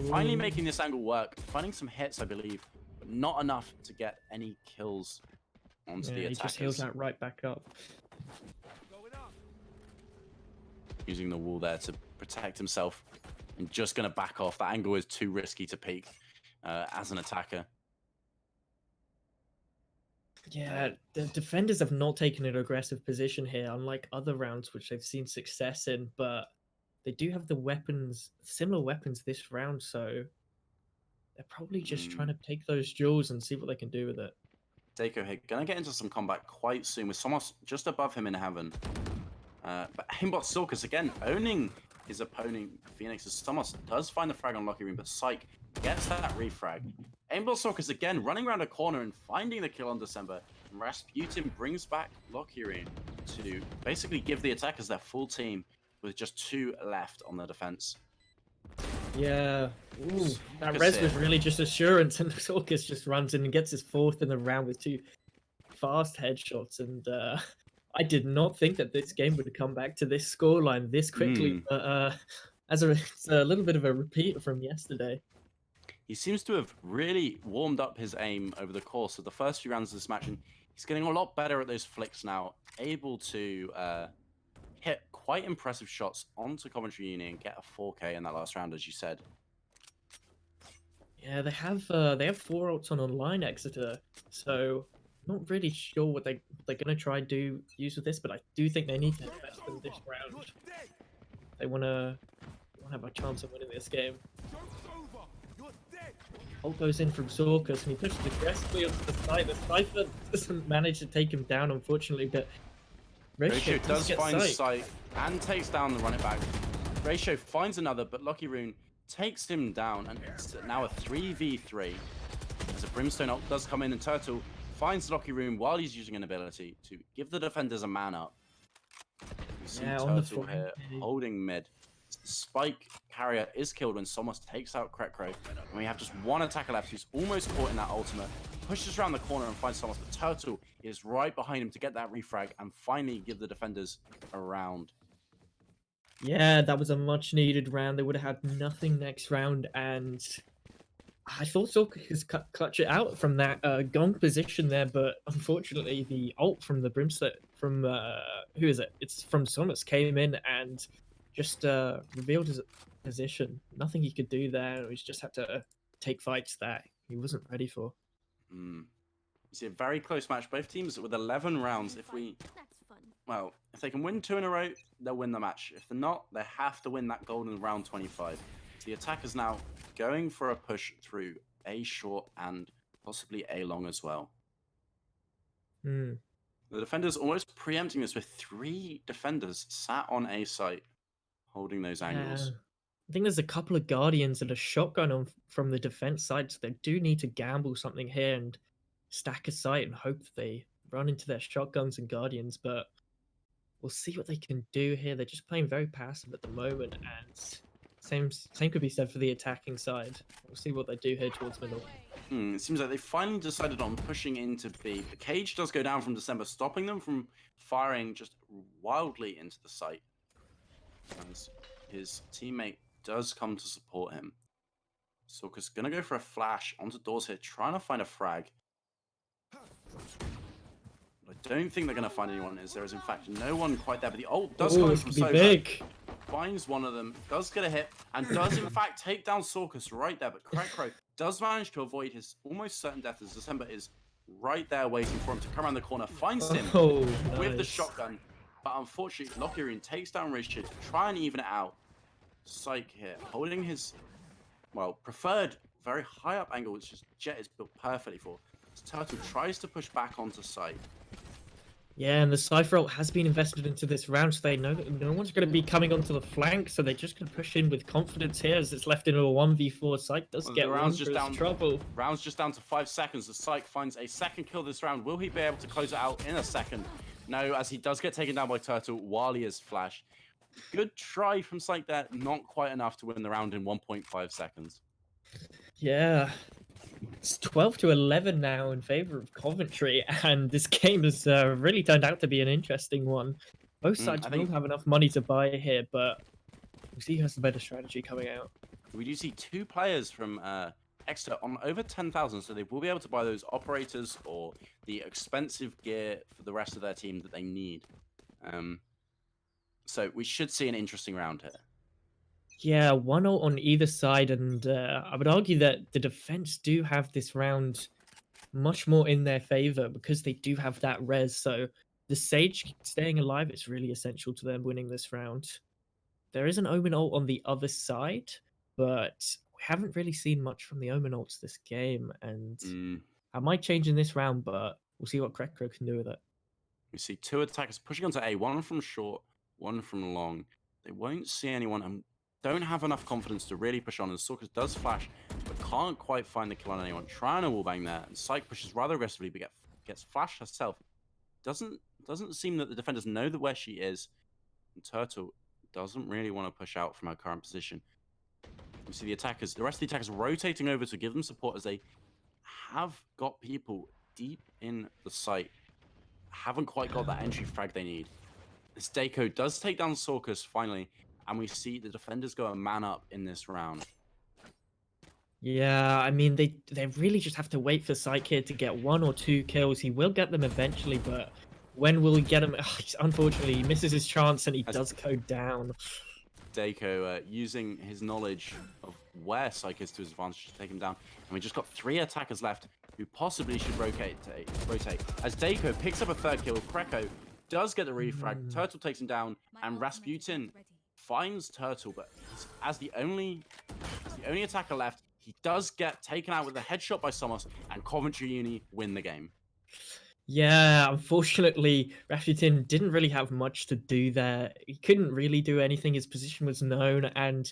Speaker 2: finally making this angle work, finding some hits, I believe, but not enough to get any kills onto the attackers.
Speaker 3: He just heals that right back up.
Speaker 2: Using the wall there to protect himself and just going to back off. That angle is too risky to peek as an attacker.
Speaker 3: Yeah, the defenders have not taken an aggressive position here, unlike other rounds which they've seen success in, but they do have the weapons, similar weapons this round, so they're probably just trying to take those jewels and see what they can do with it.
Speaker 2: Dako here, gonna get into some combat quite soon with Somos just above him in heaven. But Aimbot Sorkus again owning his opponent Phoenix as Somos does find the frag on Lucky Rune, but Psych gets that refrag. Aimbot Sorkus again running around a corner and finding the kill on December. And Rasputin brings back Lucky Rune to basically give the attackers their full team with just 2 left on the defense.
Speaker 3: Yeah, that res was really just assurance, and Sorkus just runs in and gets his 4th in the round with 2 fast headshots. And I did not think that this game would come back to this scoreline this quickly, but it's a little bit of a repeat from yesterday.
Speaker 2: He seems to have really warmed up his aim over the course of the first few rounds of this match, and he's getting a lot better at those flicks now, able to hit quite impressive shots onto Coventry Uni and get a 4K in that last round, as you said.
Speaker 3: Yeah, they have 4 ults on online, Exeter, so not really sure what they're gonna try and use with this, but I do think they need to invest in this round. They wanna have a chance of winning this game. Ult goes in from Sorkus, and he pushes aggressively onto the side. The Cypher doesn't manage to take him down, unfortunately, but
Speaker 2: Ratio does find Sight and takes down the run it back. Ratio finds another, but Lucky Rune takes him down, and it's now a 3v3. As a Brimstone ult does come in, and Turtle finds Lucky Rune while he's using an ability to give the defenders a man up. We see Turtle here holding mid. The Spike carrier is killed when Somos takes out Krekro, and we have just 1 attacker left who's almost caught in that ultimate. Pushes around the corner and finds Somos, but Turtle is right behind him to get that refrag and finally give the defenders a round.
Speaker 3: Yeah, that was a much needed round. They would have had nothing next round, and I thought Sorkus could clutch it out from that gong position there, but unfortunately the ult from the Brimstone, from who is it? It's from Somos, came in and just revealed his position. Nothing he could do there. He just had to take fights that he wasn't ready for.
Speaker 2: You see a very close match. Both teams with 11 rounds. If they can win 2 in a row, they'll win the match. If they're not, they have to win that golden round 25. The attackers now going for a push through A short and possibly A long as well. The defenders almost preempting this with 3 defenders sat on A site, holding those angles.
Speaker 3: I think there's a couple of Guardians and a shotgun on from the defense side, so they do need to gamble something here and stack a site and hope they run into their shotguns and Guardians, but we'll see what they can do here. They're just playing very passive at the moment, and same could be said for the attacking side. We'll see what they do here towards middle.
Speaker 2: It seems like they finally decided on pushing into B. The cage does go down from December, stopping them from firing just wildly into the site. As his teammate does come to support him. Sorkus gonna go for a flash onto doors here, trying to find a frag. I don't think they're gonna find anyone, as there is in fact no one quite there, but the ult does come in from Soka.
Speaker 3: Big.
Speaker 2: Finds one of them, does get a hit, and does in fact take down Sorkus right there, but Krekro does manage to avoid his almost certain death as December is right there waiting for him to come around the corner, finds him
Speaker 3: Oh,
Speaker 2: with the
Speaker 3: nice.
Speaker 2: shotgun. But unfortunately, Lockerian takes down Richard to try and even it out. Psych here, holding his, well, preferred very high up angle, which is Jet is built perfectly for. As Turtle tries to push back onto site.
Speaker 3: Yeah, and the Cypher ult has been invested into this round, so they know that no one's going to be coming onto the flank, so they're just going to push in with confidence here as it's left in a 1v4. Psych does
Speaker 2: Well,
Speaker 3: get
Speaker 2: the
Speaker 3: one
Speaker 2: round's
Speaker 3: for
Speaker 2: just
Speaker 3: his
Speaker 2: down.
Speaker 3: trouble.
Speaker 2: Round's just down to 5 seconds. The Psych finds a second kill this round. Will he be able to close it out in a second? No, as he does get taken down by Turtle while he is flash. Good try from Psych there. Not quite enough to win the round in 1.5 seconds.
Speaker 3: Yeah. It's 12 to 11 now in favor of Coventry, and this game has really turned out to be an interesting one. Both sides
Speaker 2: I
Speaker 3: will
Speaker 2: think-
Speaker 3: have enough money to buy here, but we'll see who has the better strategy coming out.
Speaker 2: We do see 2 players from Exeter on over 10,000, so they will be able to buy those operators or the expensive gear for the rest of their team that they need. So we should see an interesting round here.
Speaker 3: Yeah, 1-0 on either side, and I would argue that the defense do have this round much more in their favor because they do have that res. So the Sage staying alive is really essential to them winning this round. There is an Omen ult on the other side, but we haven't really seen much from the Omen ults this game, and I might change in this round, but we'll see what Krekro can do with it.
Speaker 2: We see 2 attackers pushing onto A, one from short, one from long. They won't see anyone and don't have enough confidence to really push on. And Sorkus does flash, but can't quite find the kill on anyone. Trying to wallbang there, and Psych pushes rather aggressively, but gets flashed herself. Doesn't seem that the defenders know where she is. And Turtle doesn't really want to push out from her current position. We see the rest of the attackers rotating over to give them support as they have got people deep in the site. Haven't quite got that entry frag they need. This Dako does take down Sorkus finally, and we see the defenders go a man up in this round.
Speaker 3: Yeah, I mean, they really just have to wait for Psyche here to get 1 or 2 kills. He will get them eventually, but when will he get them? Unfortunately, he misses his chance and he does go down.
Speaker 2: Dako using his knowledge of where Psyche is to his advantage to take him down. And we just got 3 attackers left who possibly should rotate. As Dako picks up a 3rd kill, Kreko does get the refrag. Turtle takes him down, and Rasputin finds Turtle, but as the only attacker left, he does get taken out with a headshot by Somos, and Coventry Uni win the game.
Speaker 3: Yeah, unfortunately, Rasputin didn't really have much to do there. He couldn't really do anything. His position was known, and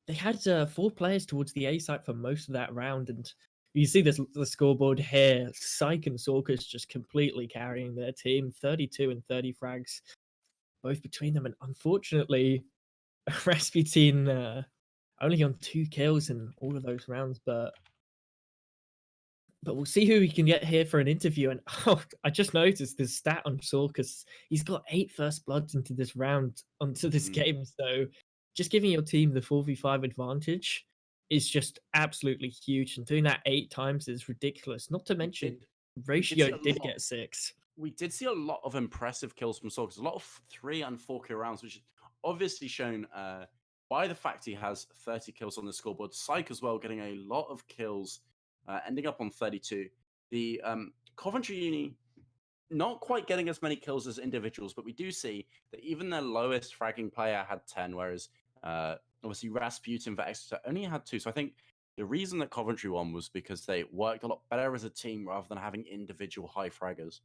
Speaker 3: they had 4 players towards the A site for most of that round. And you see the scoreboard here. Psych and Sorkus just completely carrying their team, 32 and 30 frags, both between them. And unfortunately, Rasputin only on 2 kills in all of those rounds, but we'll see who we can get here for an interview. And I just noticed this stat on Sorkus. He's got 8 first bloods into this round, onto this game. So just giving your team the 4v5 advantage is just absolutely huge. And doing that 8 times is ridiculous. Not to mention, Ratio did get 6.
Speaker 2: We did see a lot of impressive kills from Sorkus. A lot of 3 and 4 kill rounds, which is obviously shown by the fact he has 30 kills on the scoreboard. Psych as well, getting a lot of kills, ending up on 32. The Coventry Uni not quite getting as many kills as individuals, but we do see that even their lowest fragging player had 10, whereas obviously Rasputin for Exeter only had 2. So I think the reason that Coventry won was because they worked a lot better as a team rather than having individual high fraggers.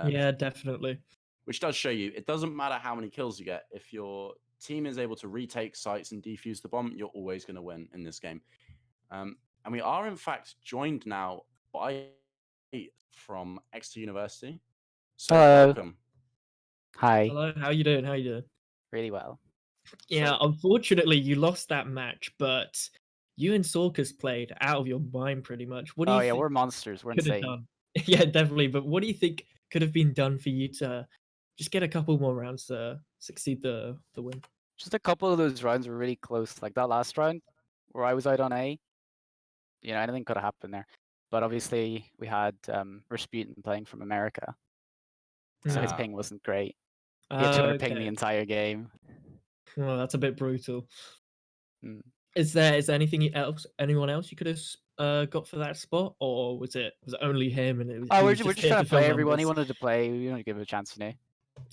Speaker 3: Yeah, definitely.
Speaker 2: Which does show you, it doesn't matter how many kills you get. If your team is able to retake sites and defuse the bomb, you're always going to win in this game. And we are, in fact, joined now by from Exeter University. So
Speaker 5: Hello.
Speaker 2: welcome.
Speaker 5: Hi.
Speaker 3: Hello, how you doing? How you doing?
Speaker 5: Really well.
Speaker 3: Yeah,
Speaker 2: So-
Speaker 3: unfortunately, you lost that match, but you and Sorkus played out of your mind pretty much. What do
Speaker 5: Oh
Speaker 3: you
Speaker 5: yeah,
Speaker 3: think
Speaker 5: we're monsters. We're
Speaker 3: could have
Speaker 5: insane.
Speaker 3: done? Yeah, definitely. But what do you think could have been done for you to just get a couple more rounds to succeed the win?
Speaker 5: Just a couple of those rounds were really close. Like that last round where I was out on A. You know, anything could have happened there. But obviously we had Rasputin playing from America. So his
Speaker 2: Ah.
Speaker 5: ping wasn't great. He had 200 ping the
Speaker 3: Okay.
Speaker 5: entire game.
Speaker 3: Well, that's a bit brutal. Is there anyone else you could have got for that spot, or was it only him and
Speaker 5: Oh,
Speaker 3: he
Speaker 5: we're,
Speaker 3: was
Speaker 5: we're
Speaker 3: just
Speaker 5: just
Speaker 3: here
Speaker 5: trying
Speaker 3: to
Speaker 5: to play
Speaker 3: fill
Speaker 5: everyone. He
Speaker 3: numbers?
Speaker 5: wanted to play. We wanted to give him a chance, you know.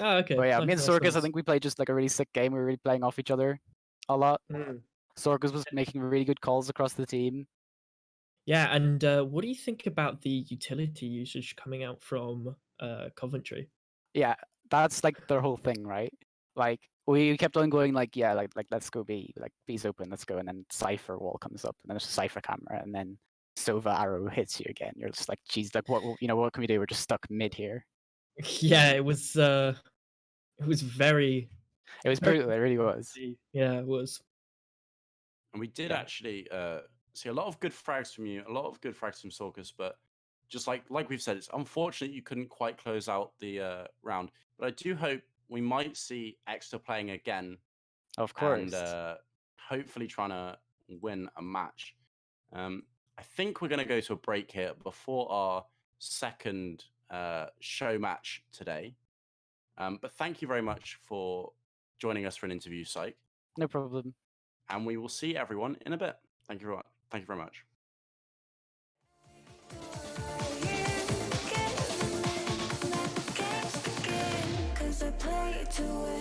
Speaker 3: Oh, okay.
Speaker 5: But yeah, me and
Speaker 3: Nice,
Speaker 5: Sorkus, I
Speaker 3: nice.
Speaker 5: think we played just like a really sick game. We were really playing off each other a lot.
Speaker 3: Mm.
Speaker 5: Sorkus was making really good calls across the team.
Speaker 3: Yeah, and what do you think about the utility usage coming out from Coventry?
Speaker 5: Yeah, that's like their whole thing, right? Like we kept on going like, yeah, like let's go B, like B's open, let's go, and then Cypher wall comes up, and then there's a Cypher camera, and then Sova arrow hits you again. You're just like, geez, like what can we do? We're just stuck mid here.
Speaker 3: Yeah, it was very
Speaker 5: It was
Speaker 3: very
Speaker 5: brutal, it really was.
Speaker 3: yeah, it was.
Speaker 2: And we did
Speaker 3: Yeah.
Speaker 2: actually see a lot of good frags from you, a lot of good frags from Sorkus, but just like we've said, it's unfortunate you couldn't quite close out the round. But I do hope we might see Exeter playing again
Speaker 5: Of course.
Speaker 2: and hopefully trying to win a match. I think we're going to go to a break here before our second show match today. But thank you very much for joining us for an interview, Psych.
Speaker 5: No problem.
Speaker 2: And we will see everyone in a bit. Thank you very much. Thank you very much.
Speaker 1: Cause I play to win.